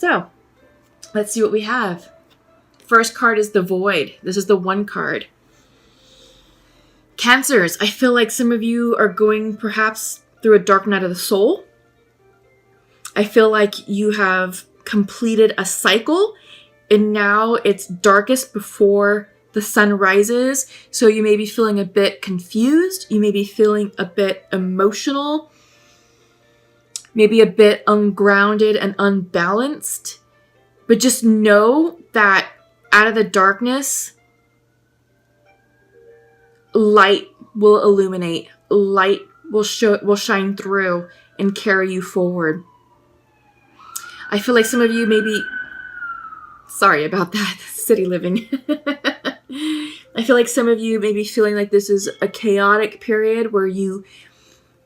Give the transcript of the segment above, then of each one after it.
So let's see what we have. First card is the Void. This is the 1 card. Cancers, I feel like some of you are going perhaps through a dark night of the soul. I feel like you have completed a cycle and now it's darkest before the sun rises. So you may be feeling a bit confused. You may be feeling a bit emotional, maybe a bit ungrounded and unbalanced. But just know that out of the darkness, light will illuminate. Light will shine through and carry you forward. I feel like some of you may be... Sorry about that, city living. I feel like some of you may be feeling like this is a chaotic period where you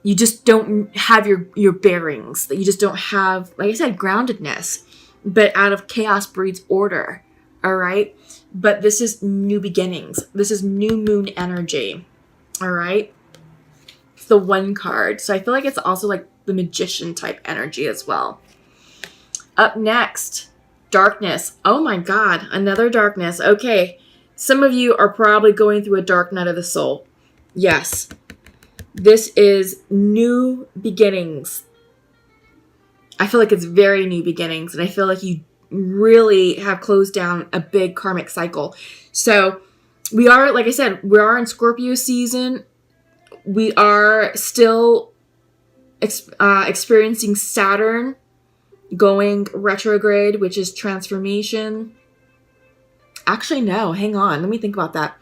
just don't have your bearings. That you just don't have, like I said, groundedness. But out of chaos breeds order. All right? But this is new beginnings. This is new moon energy. All right? It's the 1 card. So I feel like it's also like the magician type energy as well. Up next, darkness. Oh my God, another darkness. Okay, some of you are probably going through a dark night of the soul. Yes, this is new beginnings. I feel like it's very new beginnings, and I feel like you really have closed down a big karmic cycle. So we are, like I said, we are in Scorpio season. We are still experiencing Saturn going retrograde, which is transformation. Actually, no, hang on. Let me think about that.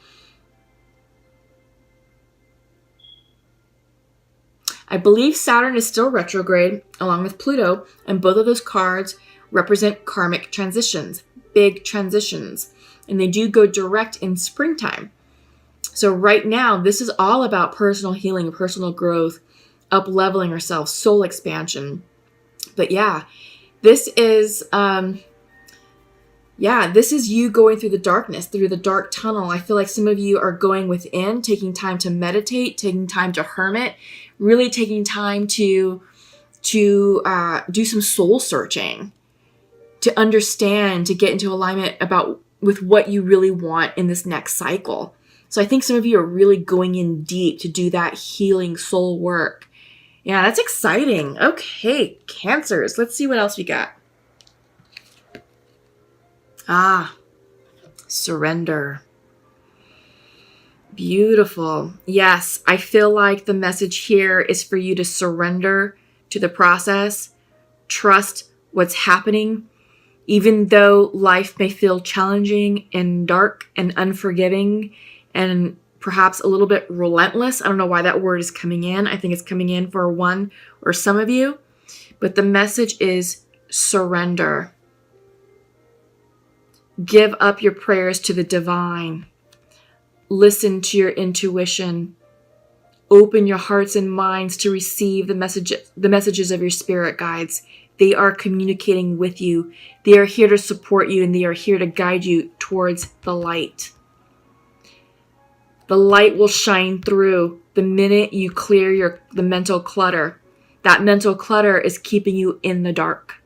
I believe Saturn is still retrograde along with Pluto, and both of those cards represent karmic transitions, big transitions, and they do go direct in springtime. So right now, this is all about personal healing, personal growth, up-leveling ourselves, soul expansion. But yeah, this is you going through the darkness, through the dark tunnel. I feel like some of you are going within, taking time to meditate, taking time to hermit, really taking time to do some soul searching, to understand, to get into alignment with what you really want in this next cycle. So I think some of you are really going in deep to do that healing soul work. Yeah, that's exciting. Okay, Cancers. Let's see what else we got. Surrender. Beautiful. Yes, I feel like the message here is for you to surrender to the process. Trust what's happening. Even though life may feel challenging and dark and unforgiving and perhaps a little bit relentless. I don't know why that word is coming in. I think it's coming in for one or some of you. But the message is surrender. Give up your prayers to the divine. Listen to your intuition. Open your hearts and minds to receive the messages of your spirit guides. They are communicating with you. They are here to support you, and they are here to guide you towards the light. The light will shine through the minute you clear the mental clutter. That mental clutter is keeping you in the dark.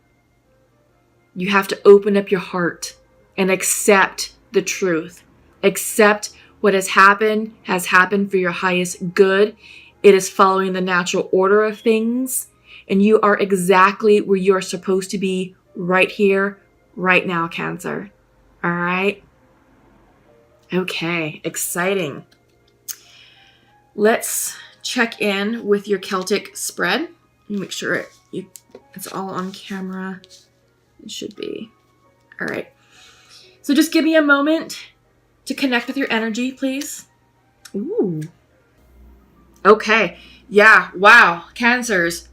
You have to open up your heart and accept the truth. Accept what has happened for your highest good. It is following the natural order of things. And you are exactly where you are supposed to be right here, right now, Cancer. All right? Okay, exciting. Let's check in with your Celtic spread. Make sure it's all on camera. It should be. All right. So just give me a moment to connect with your energy, please. Ooh. Okay. Yeah. Wow. Cancers.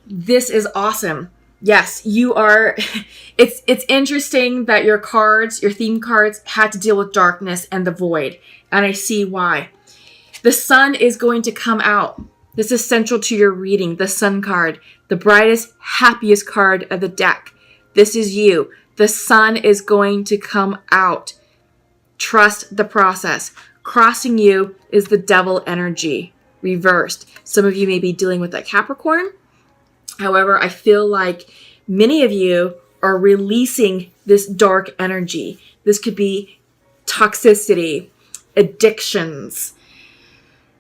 This is awesome. Yes, you are. It's interesting that your theme cards had to deal with darkness and the void. And I see why. The sun is going to come out. This is central to your reading. The sun card, the brightest, happiest card of the deck. This is you. The sun is going to come out. Trust the process. Crossing you is the devil energy, reversed. Some of you may be dealing with that Capricorn. However, I feel like Many of you are releasing this dark energy. This could be toxicity, addictions,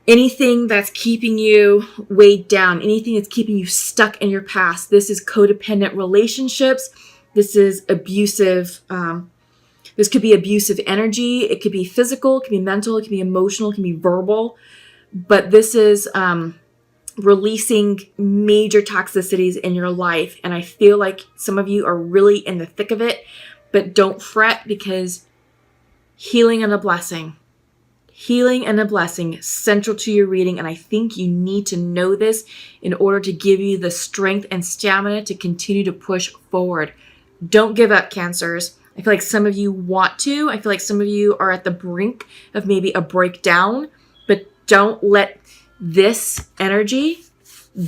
anything that's keeping you weighed down, anything that's keeping you stuck in your past. This is codependent relationships. This is abusive. This could be abusive energy. It could be physical, it could be mental, it could be emotional, it can be verbal. But this is releasing major toxicities in your life. And I feel like some of you are really in the thick of it, but don't fret, because healing and a blessing central to your reading. And I think you need to know this in order to give you the strength and stamina to continue to push forward. Don't give up, Cancers. I feel like some of you want to. I feel like some of you are at the brink of maybe a breakdown, but don't let this energy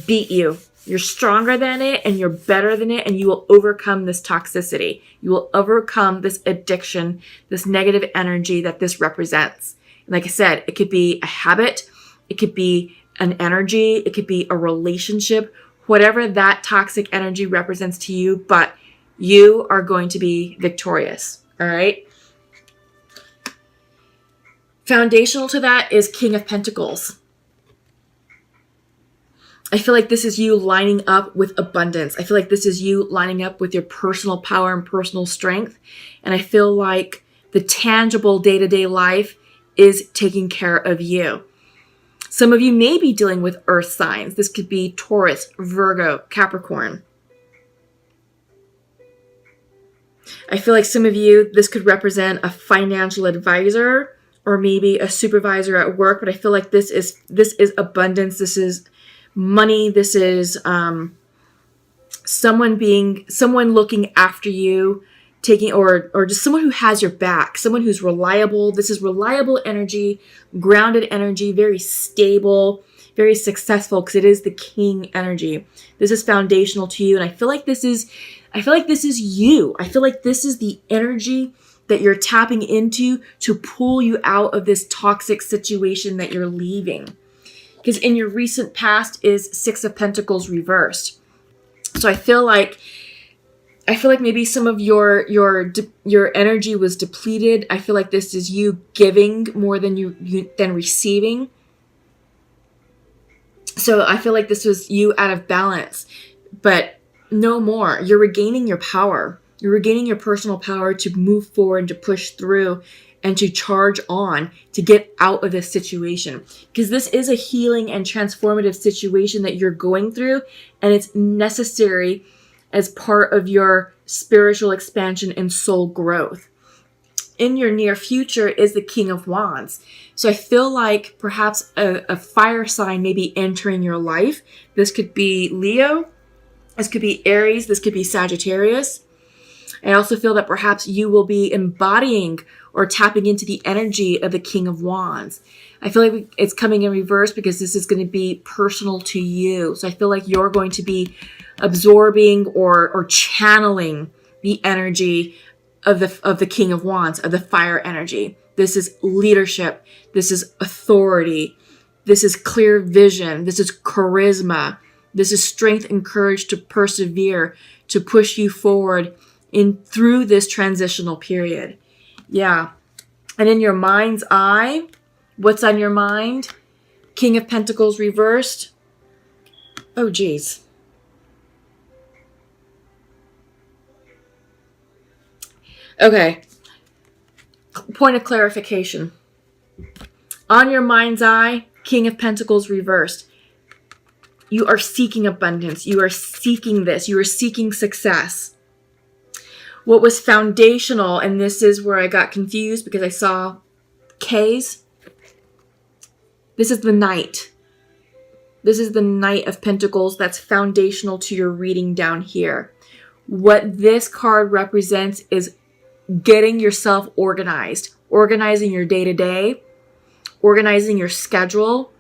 beat you. You're stronger than it, and you're better than it, and you will overcome this toxicity. You will overcome this addiction, this negative energy that this represents. And like I said, it could be a habit, it could be an energy, it could be a relationship, whatever that toxic energy represents to you, but you are going to be victorious. All right. Foundational to that is King of Pentacles. I feel like this is you lining up with abundance. I feel like this is you lining up with your personal power and personal strength. And I feel like the tangible day-to-day life is taking care of you. Some of you may be dealing with earth signs. This could be Taurus, Virgo, Capricorn. I feel like some of you, this could represent a financial advisor or maybe a supervisor at work, but I feel like this is abundance. This is money. This is someone looking after you, taking or just someone who has your back, someone who's reliable. This is reliable energy, grounded energy, very stable, very successful, because it is the king energy. This is foundational to you, and I feel like this is you. I feel like this is the energy that you're tapping into to pull you out of this toxic situation that you're leaving. Because in your recent past is Six of Pentacles reversed. So I feel like maybe some of your energy was depleted. I feel like this is you giving more than than receiving. So I feel like this was you out of balance, but no more. You're regaining your power. You're regaining your personal power to move forward, to push through, and to charge on to get out of this situation. Because this is a healing and transformative situation that you're going through, and it's necessary as part of your spiritual expansion and soul growth. In your near future is the King of Wands. So I feel like perhaps a fire sign may be entering your life. This could be Leo. This could be Aries. This could be Sagittarius. I also feel that perhaps you will be embodying or tapping into the energy of the King of Wands. I feel like it's coming in reverse because this is going to be personal to you. So I feel like you're going to be absorbing or channeling the energy of the King of Wands, of the fire energy. This is leadership. This is authority. This is clear vision. This is charisma. This is strength and courage to persevere, to push you forward through this transitional period. Yeah. And in your mind's eye, what's on your mind? King of Pentacles reversed. Oh, geez. Okay. Point of clarification. On your mind's eye, King of Pentacles reversed. You are seeking abundance. You are seeking this. You are seeking success. What was foundational, and this is where I got confused because I saw K's. This is the Knight. This is the Knight of Pentacles that's foundational to your reading down here. What this card represents is getting yourself organized, organizing your day-to-day, organizing your schedule,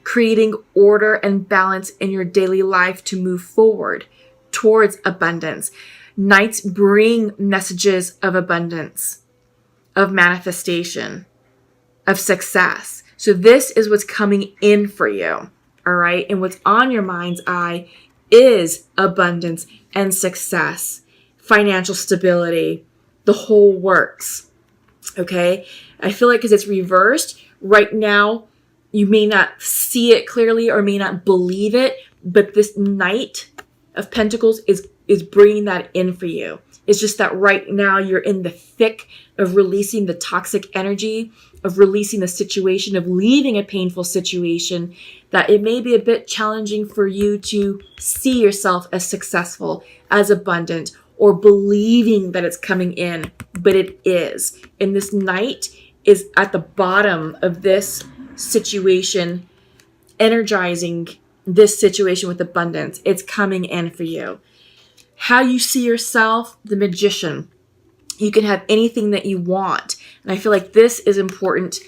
creating order and balance in your daily life to move forward towards abundance. Knights bring messages of abundance, of manifestation, of success. So this is what's coming in for you, all right? And what's on your mind's eye is abundance and success, financial stability, the whole works. Okay? I feel like because it's reversed, right now, you may not see it clearly or may not believe it, but this Knight of Pentacles is bringing that in for you. It's just that right now you're in the thick of releasing the toxic energy, of releasing the situation, of leaving a painful situation, that it may be a bit challenging for you to see yourself as successful, as abundant, or believing that it's coming in, but it is. And this Knight is at the bottom of this situation, energizing this situation with abundance. It's coming in for you. How you see yourself, the Magician. You can have anything that you want. And I feel like this is important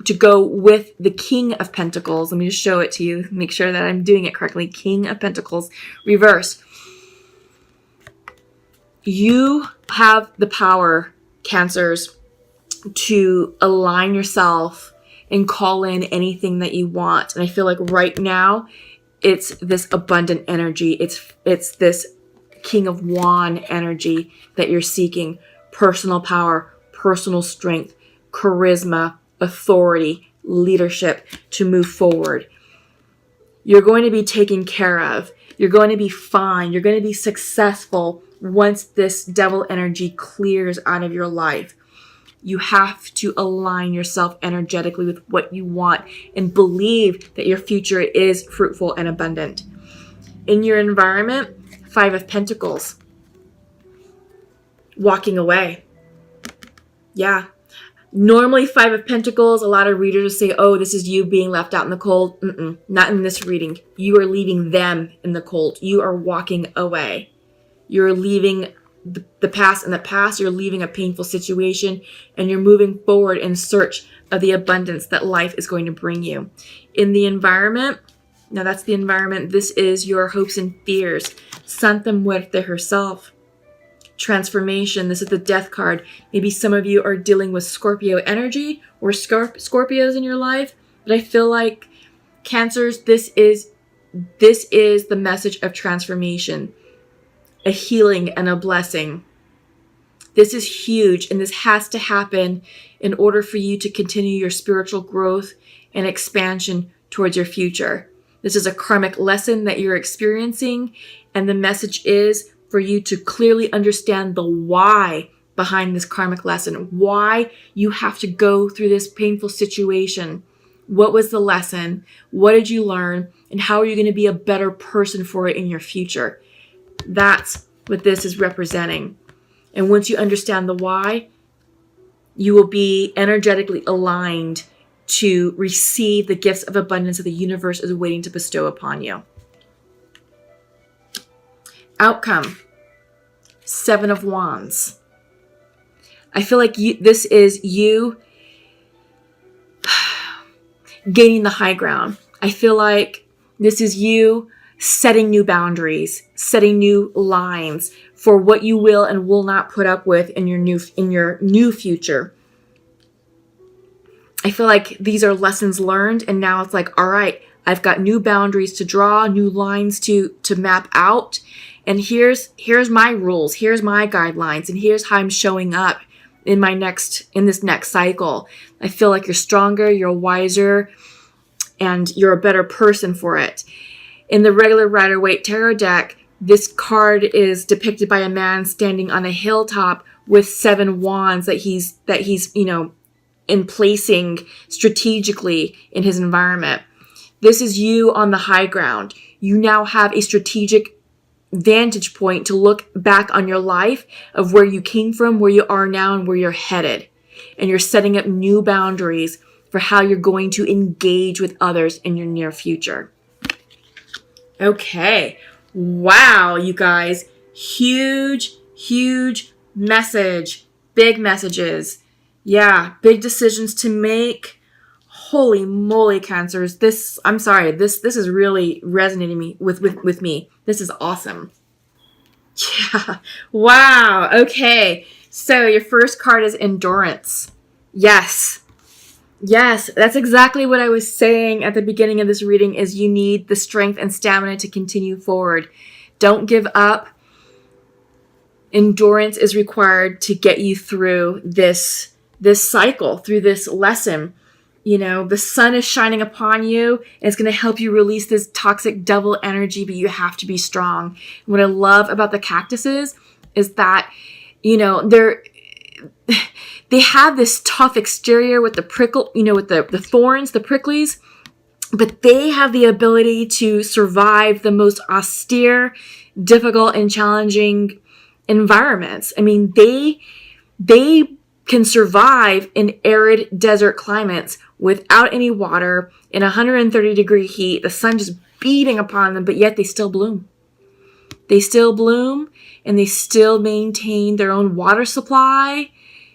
to go with the King of Pentacles. Let me just show it to you. Make sure that I'm doing it correctly. King of Pentacles, reverse. You have the power, Cancers, to align yourself and call in anything that you want. And I feel like right now, it's this abundant energy. It's this King of Wand energy that you're seeking. Personal power, personal strength, charisma, authority, leadership to move forward. You're going to be taken care of. You're going to be fine. You're going to be successful once this devil energy clears out of your life. You have to align yourself energetically with what you want and believe that your future is fruitful and abundant. In your environment, 5 of Pentacles. Walking away. Yeah. Normally 5 of Pentacles, a lot of readers will say, oh, this is you being left out in the cold. Not in this reading. You are leaving them in the cold. You are walking away. You're leaving the past in the past. You're leaving a painful situation and you're moving forward in search of the abundance that life is going to bring you. In the environment, now that's the environment. This is your hopes and fears. Santa Muerte herself. Transformation. This is the Death card. Maybe some of you are dealing with Scorpio energy or Scorpios in your life. But I feel like Cancers, this is the message of transformation. A healing and a blessing. This is huge, and this has to happen in order for you to continue your spiritual growth and expansion towards your future. This is a karmic lesson that you're experiencing, and the message is for you to clearly understand the why behind this karmic lesson, why you have to go through this painful situation. What was the lesson? What did you learn? And how are you going to be a better person for it in your future? That's what this is representing. And once you understand the why, you will be energetically aligned to receive the gifts of abundance that the universe is waiting to bestow upon you. Outcome. 7 of Wands. I feel like this is you gaining the high ground. I feel like this is you setting new boundaries, setting new lines for what you will and will not put up with in your new future. I feel like these are lessons learned, and now it's like, all right, I've got new boundaries to draw, new lines to map out, and here's my rules, here's my guidelines, and here's how I'm showing up in this next cycle. I feel like you're stronger, you're wiser, and you're a better person for it. In the regular Rider-Waite Tarot deck, this card is depicted by a man standing on a hilltop with 7 wands that he's emplacing strategically in his environment. This is you on the high ground. You now have a strategic vantage point to look back on your life of where you came from, where you are now, and where you're headed. And you're setting up new boundaries for how you're going to engage with others in your near future. Okay. Wow, you guys. Huge, huge message. Big messages. Yeah, big decisions to make. Holy moly, Cancers. This is really resonating with me. This is awesome. Yeah. Wow. Okay. So your first card is Endurance. Yes. Yes, that's exactly what I was saying at the beginning of this reading is you need the strength and stamina to continue forward. Don't give up. Endurance is required to get you through this cycle, through this lesson. You know, the sun is shining upon you and it's going to help you release this toxic devil energy, but you have to be strong. What I love about the cactuses is that, you know, they have this tough exterior with the prickle, you know, with the thorns, the pricklies, but they have the ability to survive the most austere, difficult, and challenging environments. I mean, they can survive in arid desert climates without any water in 130-degree heat, the sun just beating upon them, but yet they still bloom. They still bloom and they still maintain their own water supply.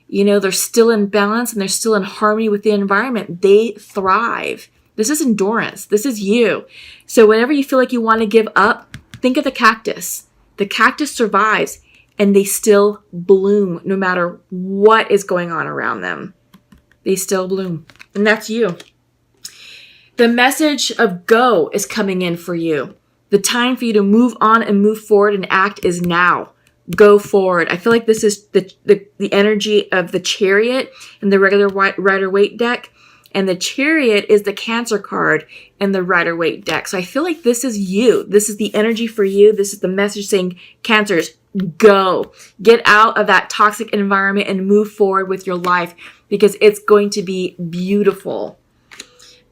You know, they're still in balance and they're still in harmony with the environment. They thrive. This is endurance. This is you. So whenever you feel like you want to give up, think of the cactus. The cactus survives and they still bloom no matter what is going on around them. They still bloom. And that's you. The message of go is coming in for you. The time for you to move on and move forward and act is now. Go forward. I feel like this is the energy of the Chariot and the regular Rider-Waite deck. And the Chariot is the Cancer card in the Rider-Waite deck. So I feel like this is you. This is the energy for you. This is the message saying, Cancers, go. Get out of that toxic environment and move forward with your life because it's going to be beautiful.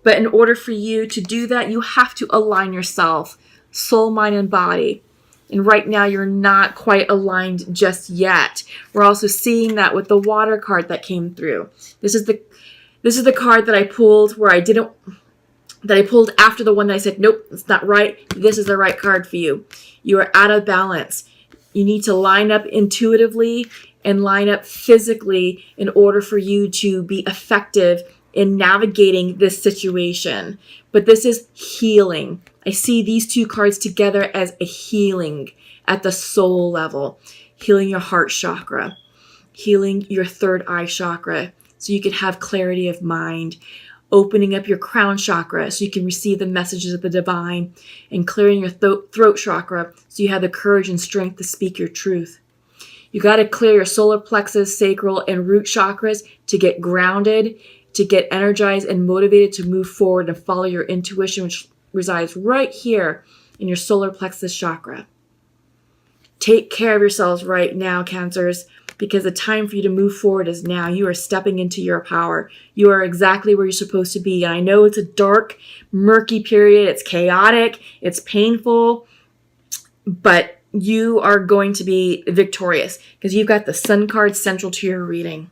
But in order for you to do that, you have to align yourself, soul, mind, and body. And right now, you're not quite aligned just yet. We're also seeing that with the Water card that came through. This is the card that I pulled that I pulled after the one that I said, nope, it's not right. This is the right card for you. You are out of balance. You need to line up intuitively and line up physically in order for you to be effective in navigating this situation. But this is healing. I see these two cards together as a healing at the soul level. Healing your heart chakra. Healing your third eye chakra so you can have clarity of mind. Opening up your crown chakra so you can receive the messages of the divine. And clearing your throat chakra so you have the courage and strength to speak your truth. You got to clear your solar plexus, sacral, and root chakras to get grounded, to get energized and motivated to move forward and follow your intuition, which resides right here in your solar plexus chakra. Take care of yourselves right now, Cancers, because the time for you to move forward is now. You are stepping into your power. You are exactly where you're supposed to be. And I know it's a dark, murky period. It's chaotic. It's painful. But you are going to be victorious because you've got the Sun card central to your reading.